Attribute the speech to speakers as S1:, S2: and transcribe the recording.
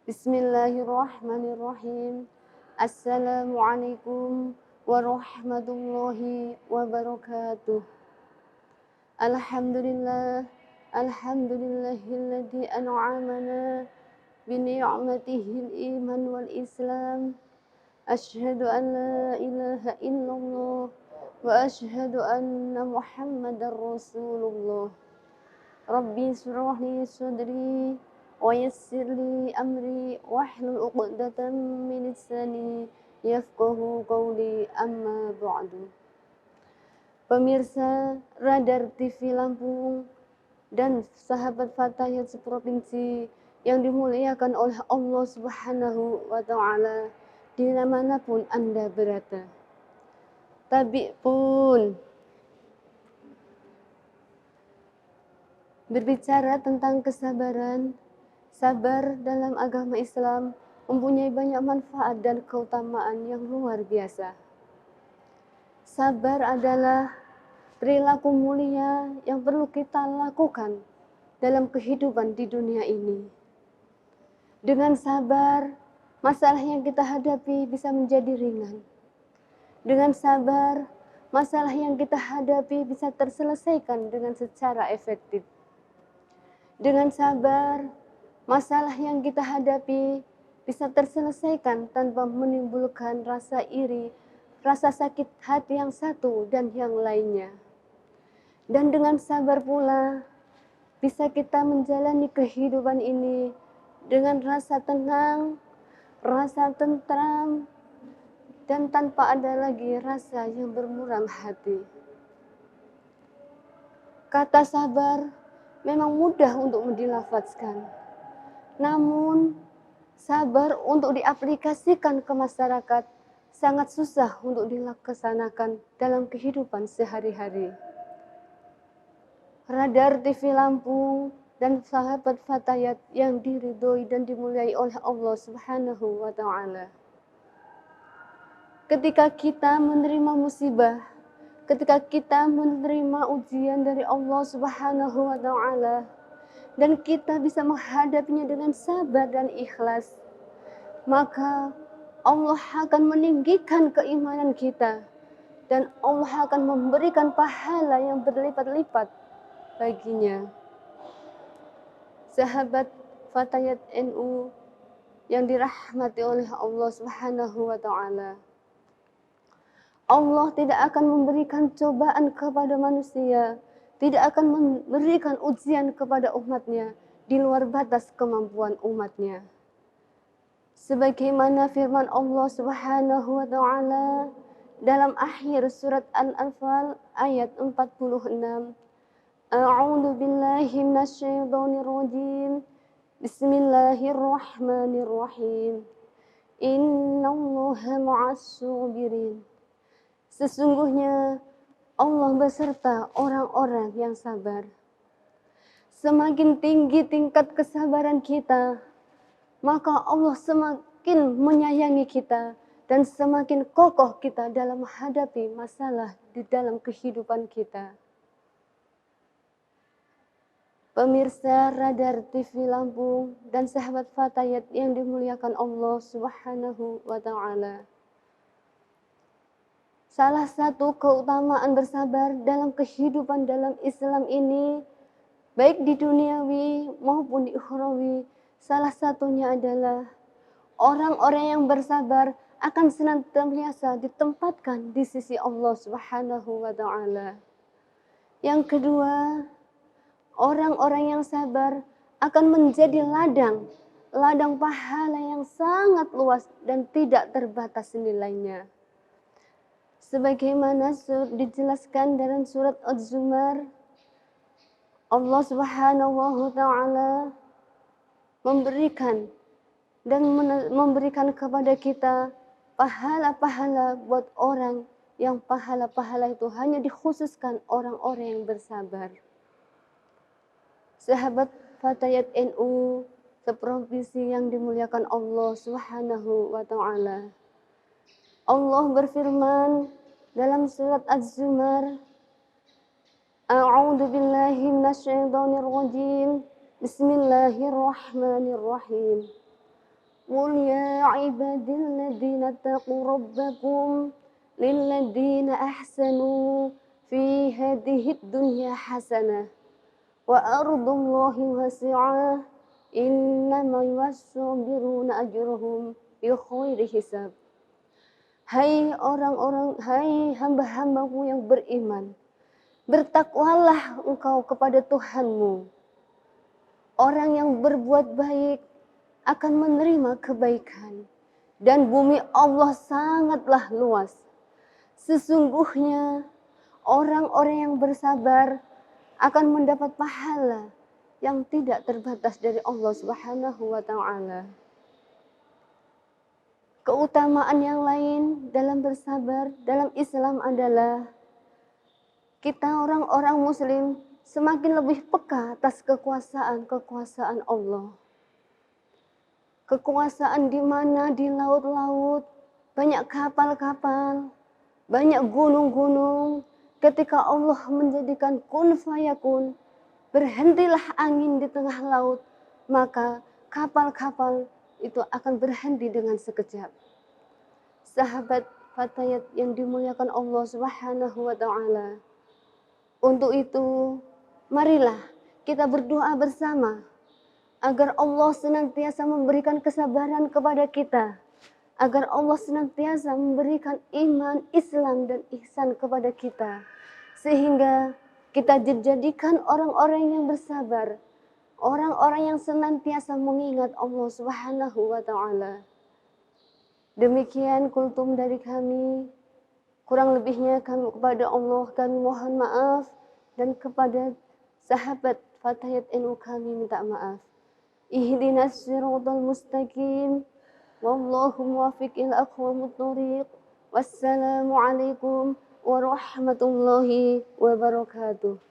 S1: Bismillahirrahmanirrahim. Assalamualaikum warahmatullahi wabarakatuh. Alhamdulillah, alhamdulillahilladzi an'amana bini'matihil iman wal islam. Asyhadu an la ilaha illallah wa asyhadu anna Muhammadar Rasulullah. Rabbi shrah li sadri wa yassir li amri wahlul 'uqdatam min lisani yafqahu qawli, amma ba'du. Pemirsa Radar TV Lampung dan sahabat Fatayat seprovinsi yang dimuliakan oleh Allah Subhanahu wa taala dimanapun Anda berada. Tabi pun berbicara tentang kesabaran. Sabar dalam agama Islam mempunyai banyak manfaat dan keutamaan yang luar biasa. Sabar adalah perilaku mulia yang perlu kita lakukan dalam kehidupan di dunia ini. Dengan sabar, masalah yang kita hadapi bisa menjadi ringan. Dengan sabar, masalah yang kita hadapi bisa terselesaikan dengan secara efektif. Dengan sabar, masalah yang kita hadapi bisa terselesaikan tanpa menimbulkan rasa iri, rasa sakit hati yang satu dan yang lainnya. Dan dengan sabar pula, bisa kita menjalani kehidupan ini dengan rasa tenang, rasa tentram, dan tanpa ada lagi rasa yang bermuram hati. Kata sabar memang mudah untuk dilafazkan. Namun, sabar untuk diaplikasikan ke masyarakat sangat susah untuk dilaksanakan dalam kehidupan sehari-hari. Radar TV Lampung dan sahabat Fatayat yang diridhoi dan dimuliai oleh Allah Subhanahu wa taala. Ketika kita menerima musibah, ketika kita menerima ujian dari Allah Subhanahu wa taala, dan kita bisa menghadapinya dengan sabar dan ikhlas, maka Allah akan meninggikan keimanan kita dan Allah akan memberikan pahala yang berlipat-lipat baginya. Sahabat Fatayat NU yang dirahmati oleh Allah Subhanahu wa taala. Allah tidak akan memberikan cobaan kepada manusia, tidak akan memberikan ujian kepada umatnya di luar batas kemampuan umatnya. Sebagaimana firman Allah Subhanahu wa taala dalam akhir surat Al-Anfal ayat 46. A'udzu billahi minasyaitonir rajim. Bismillahirrahmanirrahim. Innallaha ma'as sabirin. Sesungguhnya Allah beserta orang-orang yang sabar. Semakin tinggi tingkat kesabaran kita, maka Allah semakin menyayangi kita dan semakin kokoh kita dalam menghadapi masalah di dalam kehidupan kita. Pemirsa Radar TV Lampung dan sahabat Fatayat yang dimuliakan Allah Subhanahu wa taala. Salah satu keutamaan bersabar dalam kehidupan dalam Islam ini, baik di duniawi maupun di ukhrawi, salah satunya adalah orang-orang yang bersabar akan senantiasa ditempatkan di sisi Allah Subhanahu wa taala. Yang kedua, orang-orang yang sabar akan menjadi ladang pahala yang sangat luas dan tidak terbatas nilainya. Sebagaimana dijelaskan dalam surat Az-Zumar, Allah Subhanahu wa taala memberikan kepada kita pahala-pahala buat orang yang pahala-pahala itu hanya dikhususkan orang-orang yang bersabar. Sahabat Fatayat NU seprovinsi yang dimuliakan Allah Subhanahu wa taala. Allah berfirman dalam surat Az-Zumar, A'udzu billahi minasyaitonir rajim. Bismillahirrahmanirrahim. قل يا عبادي الذين اتقوا ربكم للذين أحسنوا في هذه الدنيا حسنة وأرض الله واسعة إنما يوفى أجرهم بغير hisab. Hai orang-orang, hai hamba-hambaku yang beriman, bertakwalah engkau kepada Tuhanmu. Orang yang berbuat baik akan menerima kebaikan, dan bumi Allah sangatlah luas. Sesungguhnya orang-orang yang bersabar akan mendapat pahala yang tidak terbatas dari Allah Subhanahu wa taala. Keutamaan yang lain dalam bersabar dalam Islam adalah kita orang-orang muslim semakin lebih peka atas kekuasaan Allah. Kekuasaan di mana di laut-laut, banyak kapal-kapal, banyak gunung-gunung. Ketika Allah menjadikan kun fayakun, berhentilah angin di tengah laut, maka kapal-kapal itu akan berhenti dengan sekejap. Sahabat fatayat yang dimuliakan Allah Subhanahu wa taala. Untuk itu, marilah kita berdoa bersama agar Allah senantiasa memberikan kesabaran kepada kita, agar Allah senantiasa memberikan iman, Islam, dan ihsan kepada kita, sehingga kita dijadikan orang-orang yang bersabar, orang-orang yang senantiasa mengingat Allah Subhanahu wa taala. Demikian kultum dari kami, kurang lebihnya kami kepada Allah kami mohon maaf, dan kepada sahabat fatayat NU kami minta maaf. Ihdinas siratal mustaqim wallahu muwaffiq ila aqwamit thoriq. Wassalamu alaikum warahmatullahi wabarakatuh.